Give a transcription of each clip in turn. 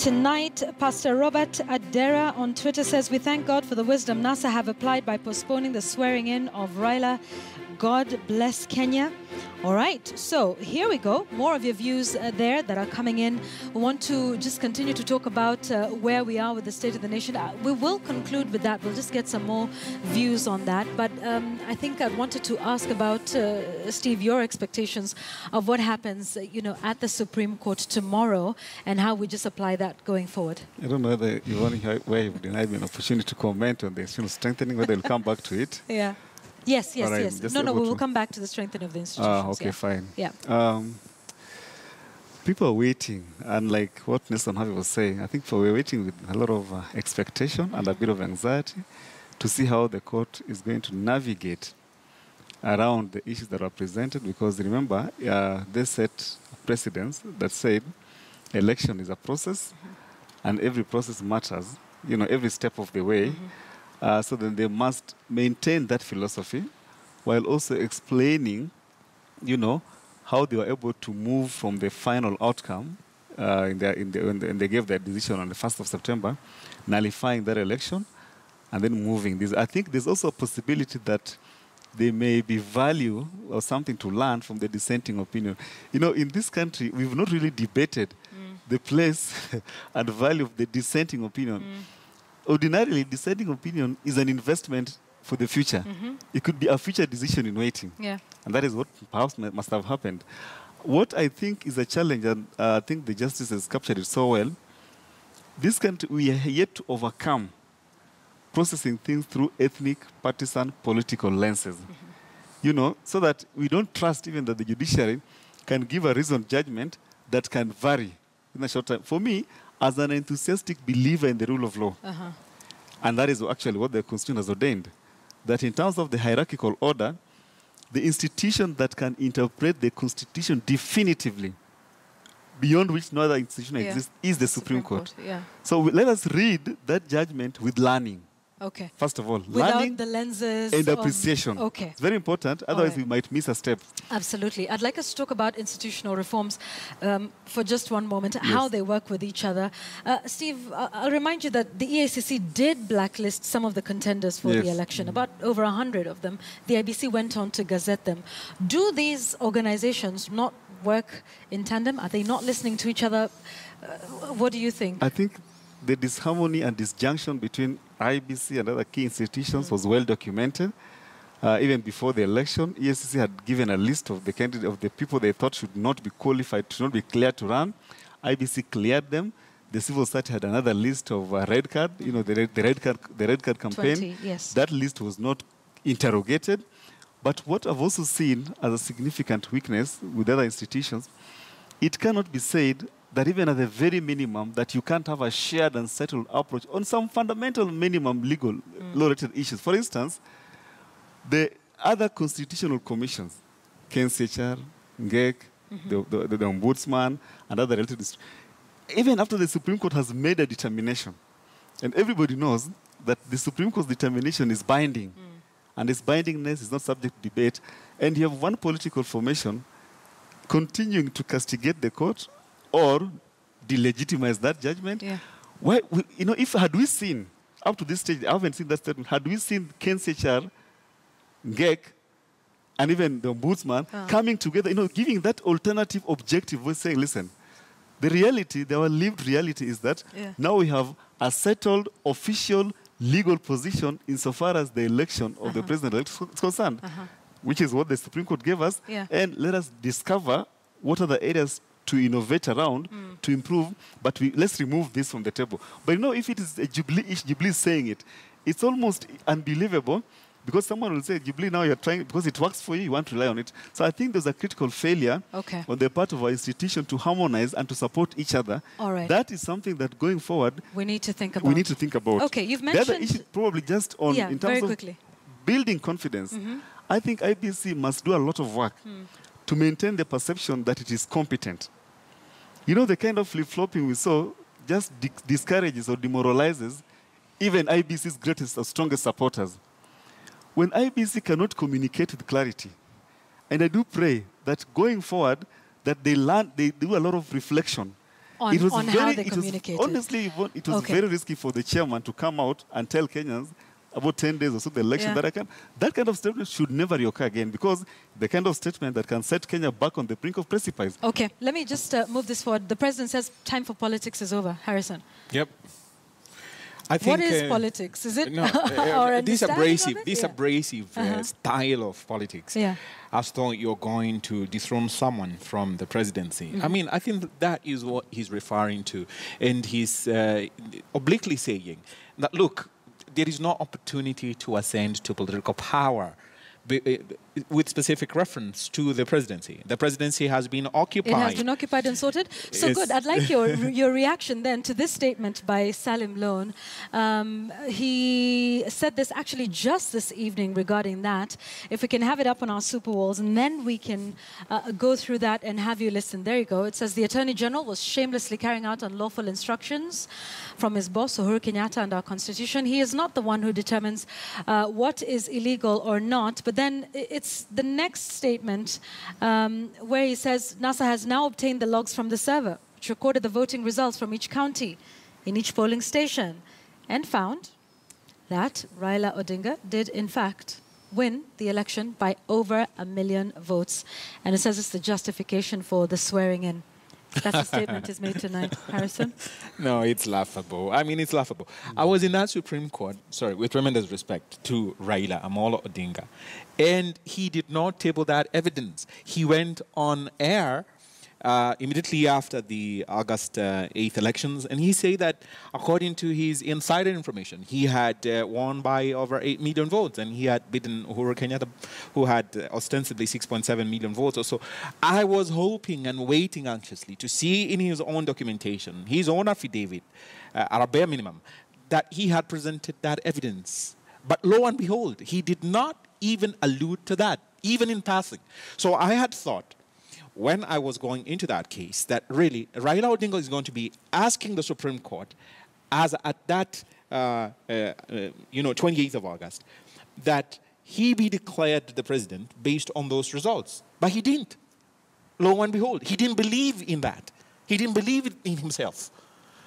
Tonight, Pastor Robert Adera on Twitter says, we thank God for the wisdom NASA have applied by postponing the swearing in of Raila. God bless Kenya. All right, so here we go. More of your views there that are coming in. We want to just continue to talk about where we are with the state of the nation. We will conclude with that. We'll just get some more views on that. But I think I wanted to ask about, Steve, your expectations of what happens, at the Supreme Court tomorrow and how we just apply that going forward. I don't know whether you've denied me an opportunity to comment on the institutional strengthening, whether they'll come back to it. Yeah. Yes. No, we will come back to the strengthening of the institutions. Okay, fine. Yeah. People are waiting, and like what Nelson Harvey was saying, I think we're waiting with a lot of expectation and a bit of anxiety to see how the court is going to navigate around the issues that are presented, because remember, they set precedents that said election is a process, and every process matters, every step of the way. So then they must maintain that philosophy while also explaining, how they were able to move from the final outcome when they gave their decision on the 1st of September, nullifying that election and then moving this. I think there's also a possibility that there may be value or something to learn from the dissenting opinion. In this country, we've not really debated the place and value of the dissenting opinion. Ordinarily, dissenting opinion is an investment for the future. It could be a future decision in waiting. Yeah. And that is what perhaps must have happened. What I think is a challenge, and I think the justice has captured it so well, this country, we are yet to overcome processing things through ethnic, partisan, political lenses. So that we don't trust even that the judiciary can give a reasoned judgment that can vary in a short time. For me, as an enthusiastic believer in the rule of law, and that is actually what the Constitution has ordained, that in terms of the hierarchical order, the institution that can interpret the Constitution definitively, beyond which no other institution exists, is the Supreme Court. So let us read that judgment with learning. Okay. First of all, without learning the lenses and appreciation. Okay. It's very important, otherwise we might miss a step. Absolutely. I'd like us to talk about institutional reforms for just one moment, how they work with each other. Steve, I'll remind you that the EACC did blacklist some of the contenders for the election, about over 100 of them. The IBC went on to gazette them. Do these organizations not work in tandem? Are they not listening to each other? What do you think? I think the disharmony and disjunction between IBC and other key institutions was well documented. Even before the election, EACC had given a list of the people they thought should not be qualified, should not be cleared to run. IBC cleared them. The civil society had another list of red card, the red card campaign. 20, yes. That list was not interrogated. But what I've also seen as a significant weakness with other institutions, it cannot be said that even at the very minimum, that you can't have a shared and settled approach on some fundamental minimum legal law-related issues. For instance, the other constitutional commissions, KNCHR, NGEC, the Ombudsman, and other related institutions, even after the Supreme Court has made a determination, and everybody knows that the Supreme Court's determination is binding, and its bindingness is not subject to debate, and you have one political formation continuing to castigate the court or delegitimize that judgment. Why, had we seen, up to this stage, I haven't seen that statement, had we seen KNCHR, NGEC, and even the Ombudsman coming together, giving that alternative objective, we're saying, listen, the reality, our lived reality is that now we have a settled official legal position insofar as the election of the president is concerned, which is what the Supreme Court gave us, and let us discover what are the areas to innovate around, to improve, but let's remove this from the table. But if it is a Jubilee saying it, it's almost unbelievable, because someone will say, Jubilee, now you're trying, because it works for you, you want to rely on it. So I think there's a critical failure on the part of our institution to harmonize and to support each other. All right. That is something that going forward, we need to think about. Okay, you've mentioned... The other issue probably just on, in terms of building confidence, I think IBC must do a lot of work to maintain the perception that it is competent. The kind of flip-flopping we saw just discourages or demoralizes even IBC's greatest or strongest supporters. When IBC cannot communicate with clarity, and I do pray that going forward, that they do a lot of reflection on how they communicated. Honestly, it was very risky for the chairman to come out and tell Kenyans about 10 days or so the election that kind of statement should never occur again, because the kind of statement that can set Kenya back on the brink of precipice. Okay, let me just move this forward. The president says time for politics is over. Harrison. Yep. I think, what is politics? Is it this abrasive style of politics? As though you're going to dethrone someone from the presidency. I mean, I think that is what he's referring to, and he's obliquely saying that, look, there is no opportunity to ascend to political power with specific reference to the presidency. The presidency has been occupied. It has been occupied and sorted. So good. I'd like your reaction then to this statement by Salim Loan. He said this actually just this evening regarding that. If we can have it up on our super walls, and then we can go through that and have you listen. There you go. It says the Attorney General was shamelessly carrying out unlawful instructions from his boss, Uhuru Kenyatta, and our Constitution. He is not the one who determines what is illegal or not, but then it's the next statement where he says NASA has now obtained the logs from the server, which recorded the voting results from each county in each polling station, and found that Raila Odinga did, in fact, win the election by over 1 million votes. And it says it's the justification for the swearing in. That's the statement is made tonight, Harrison. No, it's laughable. I mean, it's laughable. I was in that Supreme Court, sorry, with tremendous respect to Raila Amolo Odinga, and he did not table that evidence. He went on air immediately after the August 8th elections, and he said that according to his insider information, he had won by over 8 million votes, and he had beaten Uhuru Kenyatta, who had ostensibly 6.7 million votes or so. I was hoping and waiting anxiously to see in his own documentation, his own affidavit, at a bare minimum, that he had presented that evidence. But lo and behold, he did not even allude to that, even in passing. So I had thought, when I was going into that case, that really Raila Odinga is going to be asking the Supreme Court, as at that 28th of August, that he be declared the president based on those results. But he didn't. Lo and behold, he didn't believe in that. He didn't believe in himself.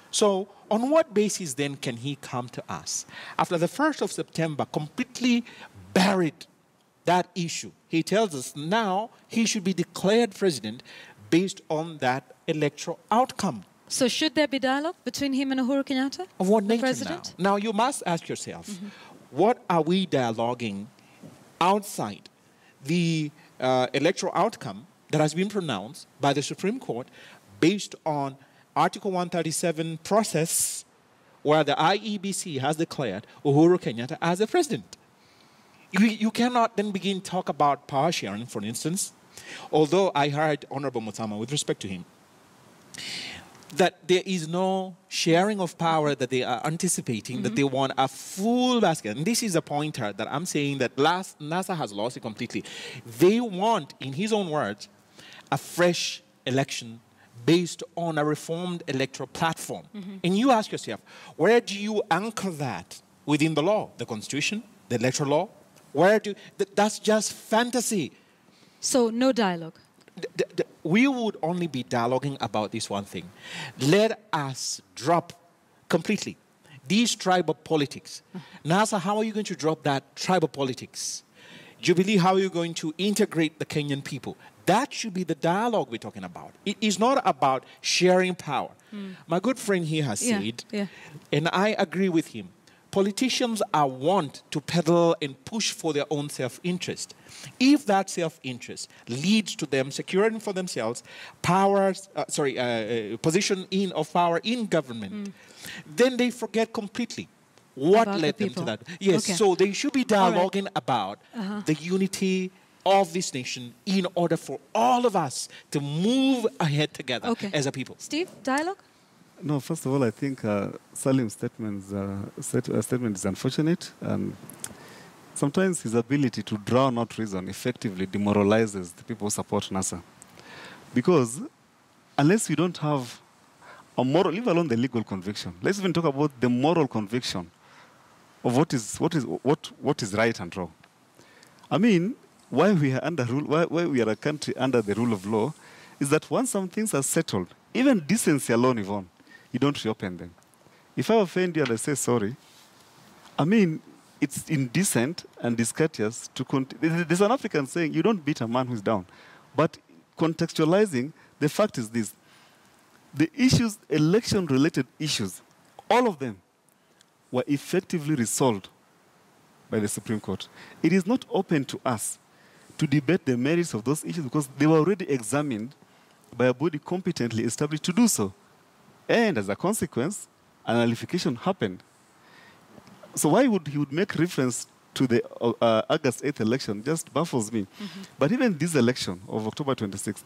So on what basis then can he come to us? After the 1st of September, completely buried that issue. He tells us now he should be declared president based on that electoral outcome. So should there be dialogue between him and Uhuru Kenyatta? Of what nature president? Now you must ask yourself, what are we dialoguing outside the electoral outcome that has been pronounced by the Supreme Court based on Article 137 process, where the IEBC has declared Uhuru Kenyatta as the president? You cannot then begin to talk about power sharing, for instance, although I heard Honorable Mutsama, with respect to him, that there is no sharing of power that they are anticipating, that they want a full basket. And this is a pointer that I'm saying that NASA has lost it completely. They want, in his own words, a fresh election based on a reformed electoral platform. And you ask yourself, where do you anchor that within the law, the Constitution, the electoral law? That's just fantasy. So no dialogue. We would only be dialoguing about this one thing. Let us drop completely these tribal politics. NASA, how are you going to drop that tribal politics? Jubilee, how are you going to integrate the Kenyan people? That should be the dialogue we're talking about. It is not about sharing power. My good friend here has said, and I agree with him, politicians are wont to peddle and push for their own self-interest. If that self-interest leads to them securing for themselves position of power in government, then they forget completely what led them to that. Yes, so they should be dialoguing about the unity of this nation in order for all of us to move ahead together as a people. Steve, dialogue? No, first of all, I think Salim's statement is unfortunate, and sometimes his ability to drown out reason effectively demoralizes the people who support NASA. Because unless we don't have a moral, leave alone the legal conviction, let's even talk about the moral conviction of what is right and wrong. I mean, why we are a country under the rule of law is that once some things are settled, even decency alone, Yvonne, you don't reopen them. If I offend you and I say sorry, I mean, it's indecent and discourteous to continue. There's an African saying, you don't beat a man who's down. But contextualizing, the fact is this. The issues, election-related issues, all of them were effectively resolved by the Supreme Court. It is not open to us to debate the merits of those issues because they were already examined by a body competently established to do so. And as a consequence, an nullification happened. So why would he would make reference to the August 8th election just baffles me. But even this election of October 26th,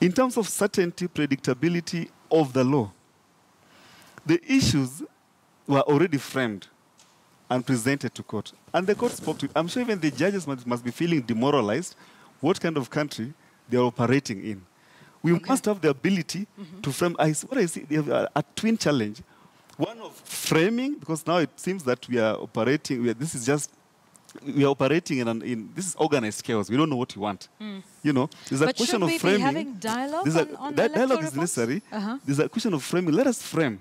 in terms of certainty, predictability of the law, the issues were already framed and presented to court. And the court spoke to it. I'm sure even the judges must be feeling demoralized what kind of country they're operating in. We must have the ability to frame. What I see, they have a twin challenge. One of framing, because now it seems that we are operating, we are operating in this is organized chaos. We don't know what you want. You know, there's a question of framing. Be having dialogue on dialogue is reports? necessary. There's a question of framing. Let us frame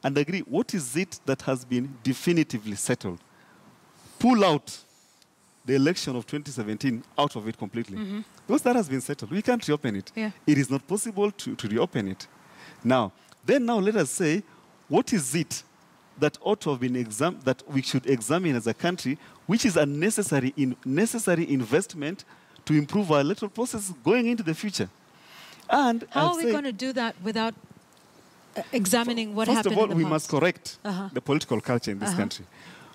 and agree what is it that has been definitively settled. Pull out the election of 2017 out of it completely. Because that has been settled. We can't reopen it. It is not possible to reopen it. Now let us say, what is it that ought to have been that we should examine as a country, which is a necessary investment to improve our electoral process going into the future. And how are we going to do that without examining what happened in the past? First of all, we must correct the political culture in this country.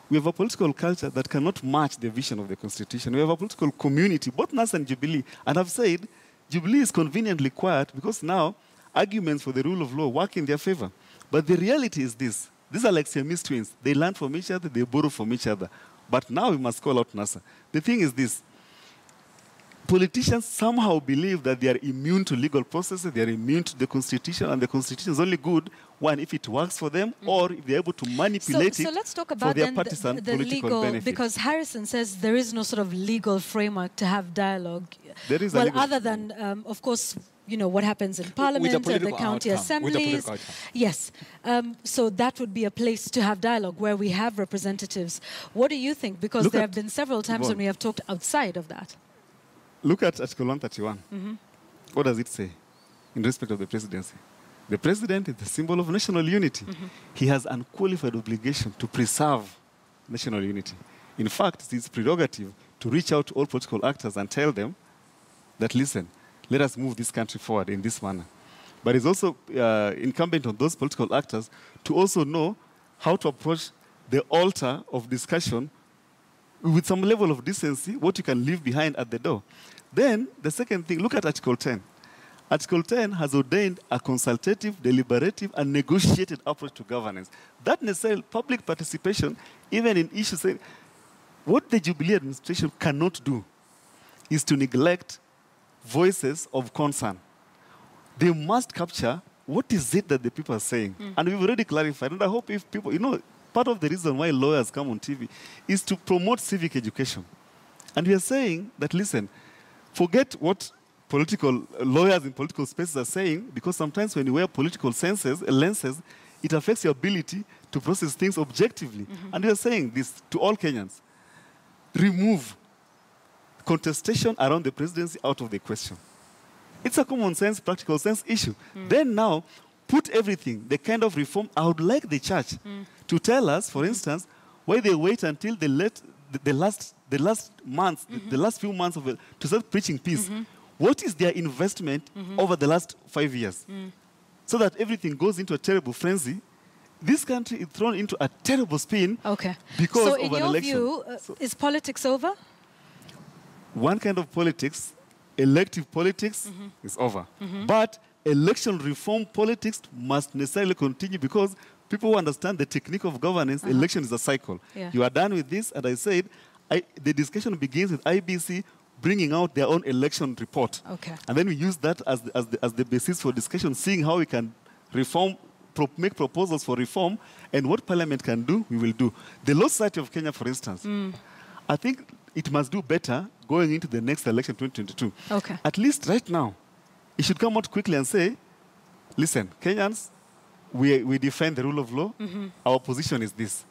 We have a political culture that cannot match the vision of the Constitution. We have a political community, both NAS and Jubilee. And I've said, Jubilee is conveniently quiet because now arguments for the rule of law work in their favor. But the reality is this. These are like Siamese twins. They learn from each other, they borrow from each other. But now we must call out NASA. The thing is this. Politicians somehow believe that they are immune to legal processes, they are immune to the Constitution, and the Constitution is only good, one, if it works for them, or if they're able to manipulate it let's talk about for their partisan the political legal, benefit. because Harrison says there is no sort of legal framework to have dialogue. There is other than, of course, you know, what happens in Parliament and the county assemblies. Yes. So that would be a place to have dialogue where we have representatives. What do you think? Because there have been several times when we have talked outside of that. Look at Article 131. What does it say in respect of the presidency? The president is the symbol of national unity. He has unqualified obligation to preserve national unity. In fact, it's his prerogative to reach out to all political actors and tell them that, listen, let us move this country forward in this manner. But it's also incumbent on those political actors to also know how to approach the altar of discussion with some level of decency, what you can leave behind at the door. Then, the second thing, look at Article 10. Article 10 has ordained a consultative, deliberative, and negotiated approach to governance. That necessarily, public participation, even in issues, what the Jubilee administration cannot do is to neglect voices of concern. They must capture what is it that the people are saying. And we've already clarified, and I hope if people, you know, part of the reason why lawyers come on TV is to promote civic education. And we are saying that, listen, forget what political lawyers in political spaces are saying, because sometimes when you wear political lenses, it affects your ability to process things objectively. And we are saying this to all Kenyans. Remove contestation around the presidency out of the question. It's a common sense, practical sense issue. Then now, put everything, the kind of reform, I would like the church to tell us, for instance, why they wait until the last few months of it to start preaching peace. What is their investment over the last 5 years? So that everything goes into a terrible frenzy. This country is thrown into a terrible spin because of an election. So in your view, is politics over? One kind of politics, elective politics, is over. But election reform politics must necessarily continue because people who understand the technique of governance, election is a cycle. You are done with this, and I said, the discussion begins with IBC bringing out their own election report. And then we use that as the basis for discussion, seeing how we can reform, make proposals for reform, and what Parliament can do, we will do. The Law Society of Kenya, for instance, I think it must do better going into the next election, 2022. At least right now, it should come out quickly and say, listen, Kenyans, we defend the rule of law. Our position is this.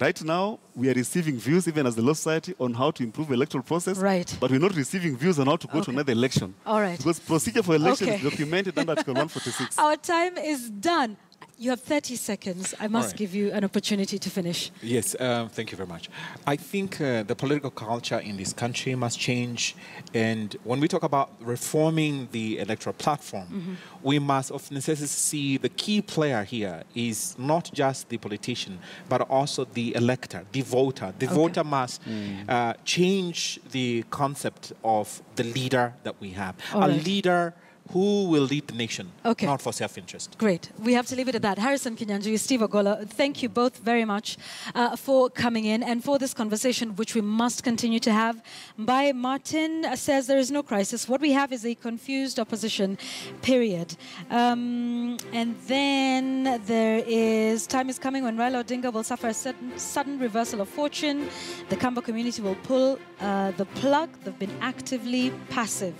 Right now, we are receiving views, even as the Law Society, on how to improve the electoral process. Right. But we're not receiving views on how to go to another election. All right. Because procedure for election Okay. is documented under Article 146. Our time is done. You have 30 seconds. I must right. give you an opportunity to finish. Yes, thank you very much. I think the political culture in this country must change. And when we talk about reforming the electoral platform, we must of necessity see the key player here is not just the politician, but also the elector, the voter. The voter must change the concept of the leader that we have. All a right. leader who will lead the nation, Okay. not for self-interest. Great. We have to leave it at that. Harrison Kinyanjui, Steve Ogola, thank you both very much for coming in and for this conversation, which we must continue to have. Mbai Martin says there is no crisis. What we have is a confused opposition, period. And then there is, time is coming when Raila Odinga will suffer a sudden reversal of fortune. The Kamba community will pull the plug. They've been actively passive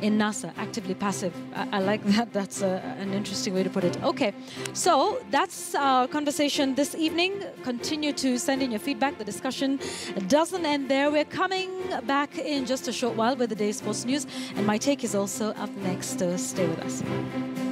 in NASA, actively passive. I like that. That's an interesting way to put it. Okay, so that's our conversation this evening. Continue to send in your feedback. The discussion doesn't end there. We're coming back in just a short while with the day's sports news, and my take is also up next. Stay with us.